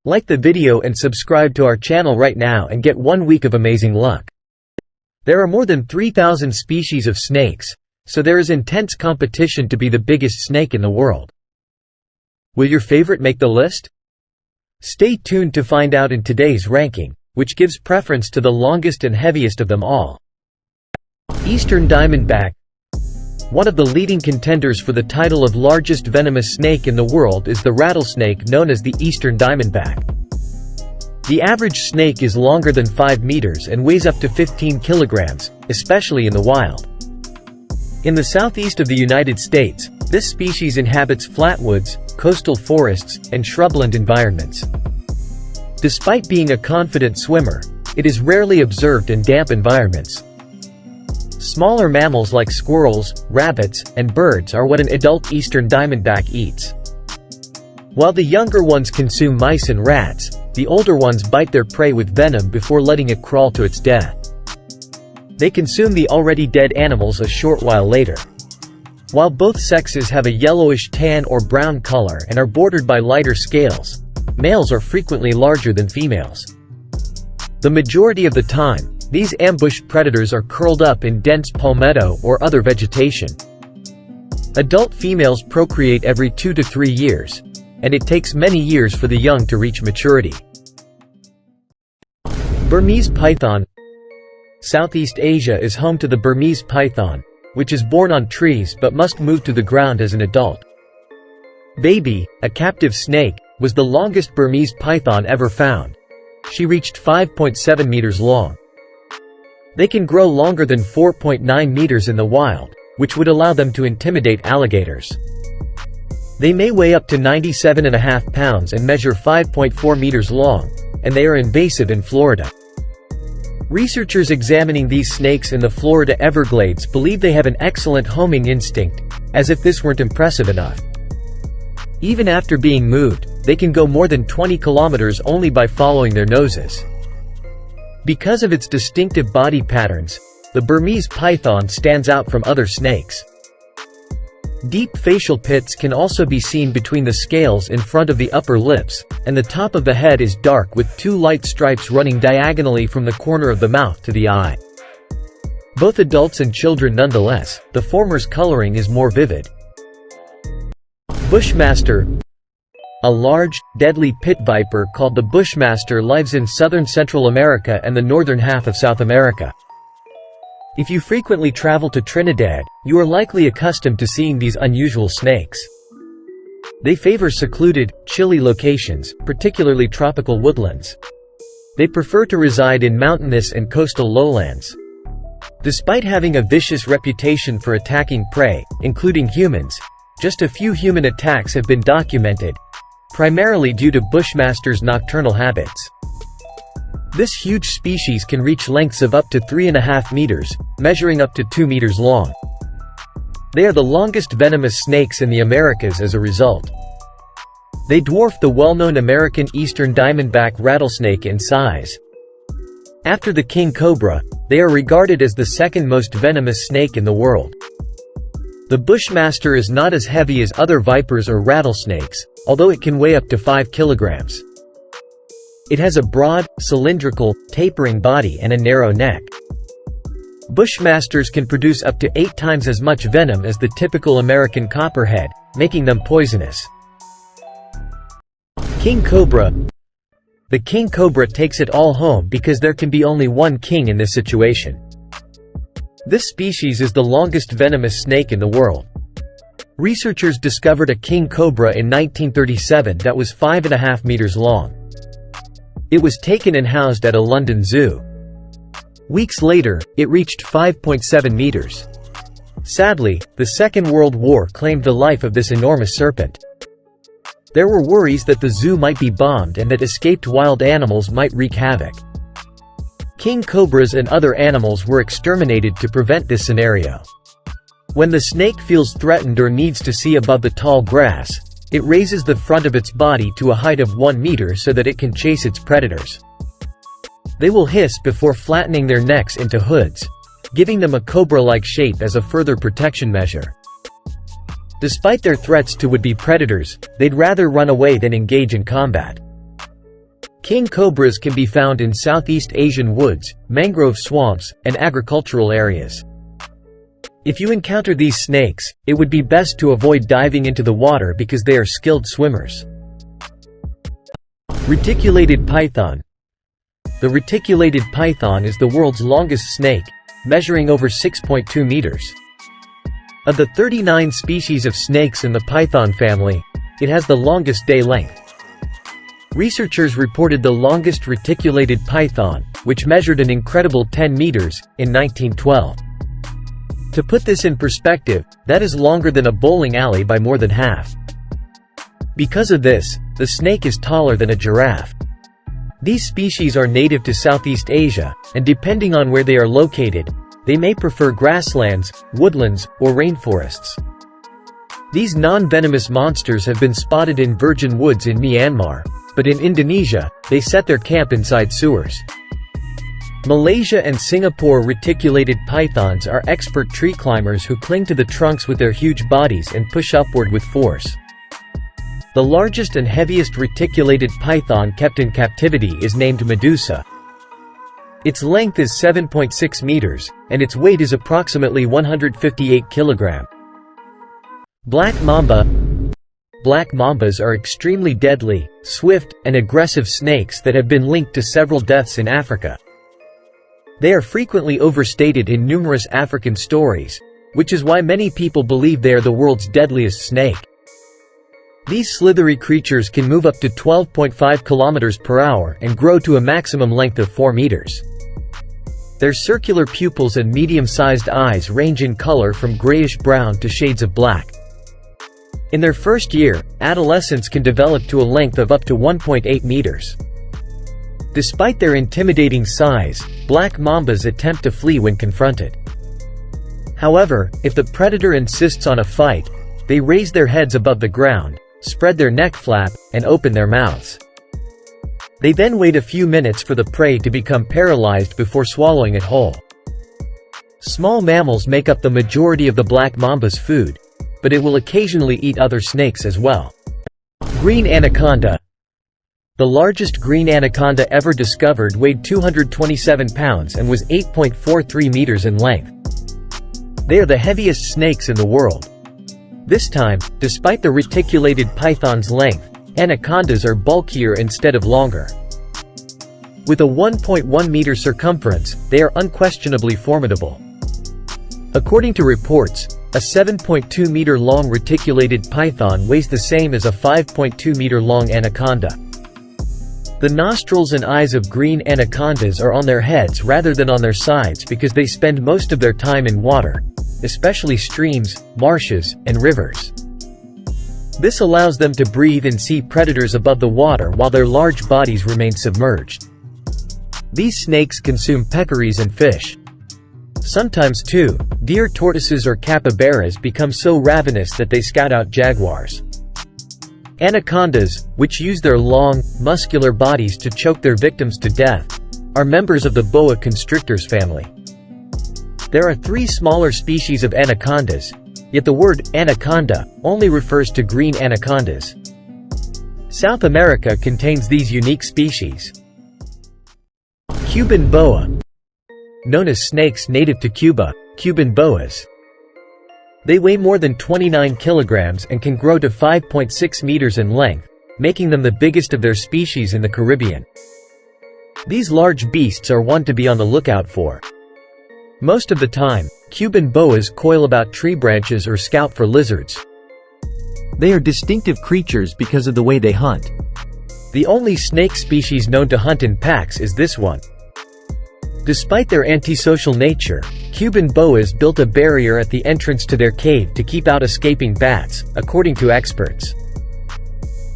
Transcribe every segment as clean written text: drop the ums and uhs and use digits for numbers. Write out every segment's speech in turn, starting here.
Like the video and subscribe to our channel right now and get 1 week of amazing luck. There are more than 3,000 species of snakes, so there is intense competition to be the biggest snake in the world. Will your favorite make the list? Stay tuned to find out in today's ranking, which gives preference to the longest and heaviest of them all. Eastern Diamondback. One of the leading contenders for the title of largest venomous snake in the world is the rattlesnake known as the Eastern Diamondback. The average snake is longer than 5 meters and weighs up to 15 kilograms, especially in the wild. In the southeast of the United States, this species inhabits flatwoods, coastal forests, and shrubland environments. Despite being a confident swimmer, it is rarely observed in damp environments. Smaller mammals like squirrels, rabbits, and birds are what an adult Eastern Diamondback eats. While the younger ones consume mice and rats, the older ones bite their prey with venom before letting it crawl to its death. They consume the already dead animals a short while later. While both sexes have a yellowish tan or brown color and are bordered by lighter scales, males are frequently larger than females. The majority of the time, these ambushed predators are curled up in dense palmetto or other vegetation. Adult females procreate every 2 to 3 years, and it takes many years for the young to reach maturity. Burmese Python. Southeast Asia is home to the Burmese python, which is born on trees but must move to the ground as an adult. Baby, a captive snake, was the longest Burmese python ever found. She reached 5.7 meters long. They can grow longer than 4.9 meters in the wild, which would allow them to intimidate alligators. They may weigh up to 97.5 pounds and measure 5.4 meters long, and they are invasive in Florida. Researchers examining these snakes in the Florida Everglades believe they have an excellent homing instinct, as if this weren't impressive enough. Even after being moved, they can go more than 20 kilometers only by following their noses. Because of its distinctive body patterns, the Burmese python stands out from other snakes. Deep facial pits can also be seen between the scales in front of the upper lips, and the top of the head is dark with 2 light stripes running diagonally from the corner of the mouth to the eye. Both adults and children nonetheless, the former's coloring is more vivid. Bushmaster. A large, deadly pit viper called the Bushmaster lives in southern Central America and the northern half of South America. If you frequently travel to Trinidad, you are likely accustomed to seeing these unusual snakes. They favor secluded, chilly locations, particularly tropical woodlands. They prefer to reside in mountainous and coastal lowlands. Despite having a vicious reputation for attacking prey, including humans, just a few human attacks have been documented, primarily due to Bushmaster's nocturnal habits. This huge species can reach lengths of up to 3.5 meters, measuring up to 2 meters long. They are the longest venomous snakes in the Americas as a result. They dwarf the well-known American Eastern Diamondback rattlesnake in size. After the king cobra, they are regarded as the second most venomous snake in the world. The Bushmaster is not as heavy as other vipers or rattlesnakes, although it can weigh up to 5 kilograms. It has a broad, cylindrical, tapering body and a narrow neck. Bushmasters can produce up to 8 times as much venom as the typical American copperhead, making them poisonous. King Cobra. The king cobra takes it all home because there can be only one king in this situation. This species is the longest venomous snake in the world. Researchers discovered a king cobra in 1937 that was 5.5 meters long. It was taken and housed at a London zoo. Weeks later, it reached 5.7 meters. Sadly, the Second World War claimed the life of this enormous serpent. There were worries that the zoo might be bombed and that escaped wild animals might wreak havoc. King cobras and other animals were exterminated to prevent this scenario. When the snake feels threatened or needs to see above the tall grass, it raises the front of its body to a height of 1 meter so that it can chase its predators. They will hiss before flattening their necks into hoods, giving them a cobra-like shape as a further protection measure. Despite their threats to would-be predators, they'd rather run away than engage in combat. King cobras can be found in Southeast Asian woods, mangrove swamps, and agricultural areas. If you encounter these snakes, it would be best to avoid diving into the water because they are skilled swimmers. Reticulated python. The reticulated python is the world's longest snake, measuring over 6.2 meters. Of the 39 species of snakes in the python family, it has the longest day length. Researchers reported the longest reticulated python, which measured an incredible 10 meters, in 1912. To put this in perspective, that is longer than a bowling alley by more than half. Because of this, the snake is taller than a giraffe. These species are native to Southeast Asia, and depending on where they are located, they may prefer grasslands, woodlands, or rainforests. These non-venomous monsters have been spotted in virgin woods in Myanmar, but in Indonesia, they set their camp inside sewers. Malaysia and Singapore reticulated pythons are expert tree climbers who cling to the trunks with their huge bodies and push upward with force. The largest and heaviest reticulated python kept in captivity is named Medusa. Its length is 7.6 meters, and its weight is approximately 158 kilograms. Black Mamba. Black mambas are extremely deadly, swift, and aggressive snakes that have been linked to several deaths in Africa. They are frequently overstated in numerous African stories, which is why many people believe they are the world's deadliest snake. These slithery creatures can move up to 12.5 kilometers per hour and grow to a maximum length of 4 meters. Their circular pupils and medium-sized eyes range in color from grayish-brown to shades of black. In their first year, adolescents can develop to a length of up to 1.8 meters. Despite their intimidating size, black mambas attempt to flee when confronted. However, if the predator insists on a fight, they raise their heads above the ground, spread their neck flap, and open their mouths. They then wait a few minutes for the prey to become paralyzed before swallowing it whole. Small mammals make up the majority of the black mamba's food, but it will occasionally eat other snakes as well. Green anaconda. The largest green anaconda ever discovered weighed 227 pounds and was 8.43 meters in length. They are the heaviest snakes in the world. This time, despite the reticulated python's length, anacondas are bulkier instead of longer. With a 1.1 meter circumference, they are unquestionably formidable. According to reports, a 7.2 meter long reticulated python weighs the same as a 5.2 meter long anaconda. The nostrils and eyes of green anacondas are on their heads rather than on their sides because they spend most of their time in water, especially streams, marshes, and rivers. This allows them to breathe and see predators above the water while their large bodies remain submerged. These snakes consume peccaries and fish. Sometimes too, deer, tortoises, or capybaras become so ravenous that they scout out jaguars. Anacondas, which use their long, muscular bodies to choke their victims to death, are members of the boa constrictors family. There are 3 smaller species of anacondas, yet the word anaconda only refers to green anacondas. South America contains these unique species. Cuban boa. Known as snakes native to Cuba, Cuban boas. They weigh more than 29 kilograms and can grow to 5.6 meters in length, making them the biggest of their species in the Caribbean. These large beasts are one to be on the lookout for. Most of the time, Cuban boas coil about tree branches or scout for lizards. They are distinctive creatures because of the way they hunt. The only snake species known to hunt in packs is this one. Despite their antisocial nature, Cuban boas built a barrier at the entrance to their cave to keep out escaping bats, according to experts.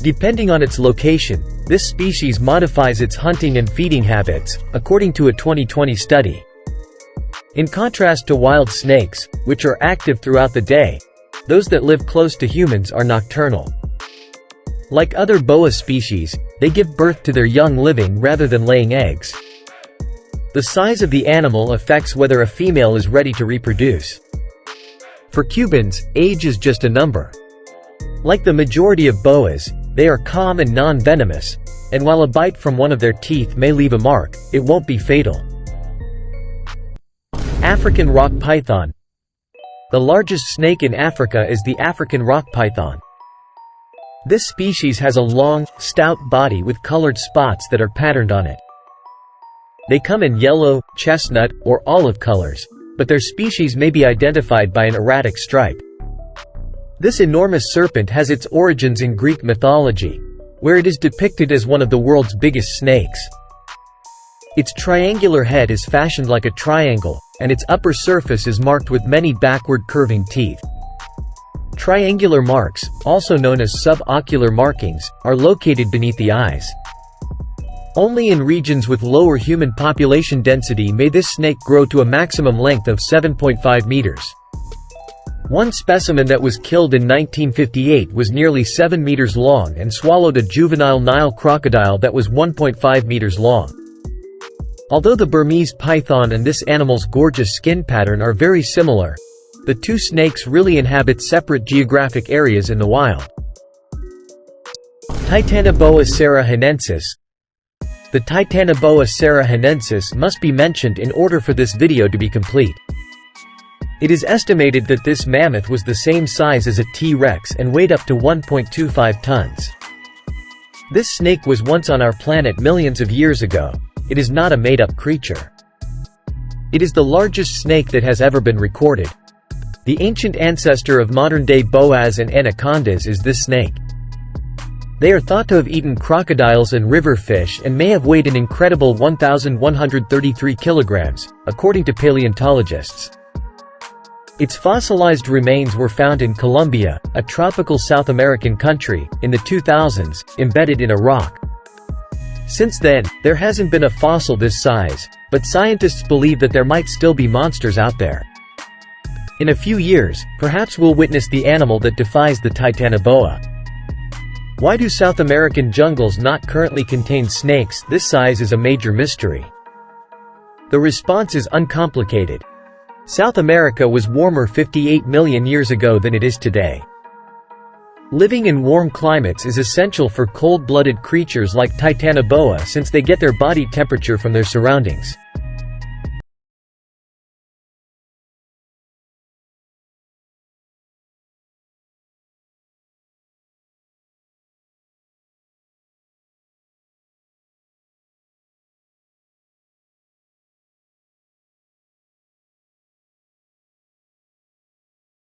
Depending on its location, this species modifies its hunting and feeding habits, according to a 2020 study. In contrast to wild snakes, which are active throughout the day, those that live close to humans are nocturnal. Like other boa species, they give birth to their young living rather than laying eggs. The size of the animal affects whether a female is ready to reproduce. For Cubans, age is just a number. Like the majority of boas, They are calm and non-venomous, and while a bite from one of their teeth may leave a mark, it won't be fatal. African rock python. The largest snake in Africa is the African rock python. This species has a long, stout body with colored spots that are patterned on it. They come in yellow, chestnut, or olive colors, but their species may be identified by an erratic stripe. This enormous serpent has its origins in Greek mythology, where it is depicted as one of the world's biggest snakes. Its triangular head is fashioned like a triangle, and its upper surface is marked with many backward curving teeth. Triangular marks, also known as subocular markings, are located beneath the eyes. Only in regions with lower human population density may this snake grow to a maximum length of 7.5 meters. One specimen that was killed in 1958 was nearly 7 meters long and swallowed a juvenile Nile crocodile that was 1.5 meters long. Although the Burmese python and this animal's gorgeous skin pattern are very similar, the two snakes really inhabit separate geographic areas in the wild. Titanoboa sarahanensis. The Titanoboa sarahanensis must be mentioned in order for this video to be complete. It is estimated that this mammoth was the same size as a T-Rex and weighed up to 1.25 tons. This snake was once on our planet millions of years ago. It is not a made-up creature. It is the largest snake that has ever been recorded. The ancient ancestor of modern-day boas and anacondas is this snake. They are thought to have eaten crocodiles and river fish and may have weighed an incredible 1,133 kilograms, according to paleontologists. Its fossilized remains were found in Colombia, a tropical South American country, in the 2000s, embedded in a rock. Since then, there hasn't been a fossil this size, but scientists believe that there might still be monsters out there. In a few years, perhaps we'll witness the animal that defies the Titanoboa. Why do South American jungles not currently contain snakes this size is a major mystery. The response is uncomplicated. South America was warmer 58 million years ago than it is today. Living in warm climates is essential for cold-blooded creatures like Titanoboa since they get their body temperature from their surroundings.